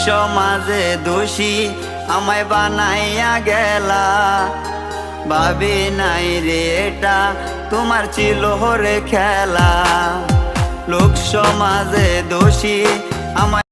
সমাজে দোষী আমায় বানাইয়া গেলা। ভাবি নাই রে এটা তোমার ছিল রে খেলা। লোক সমাজে দোষী আমায়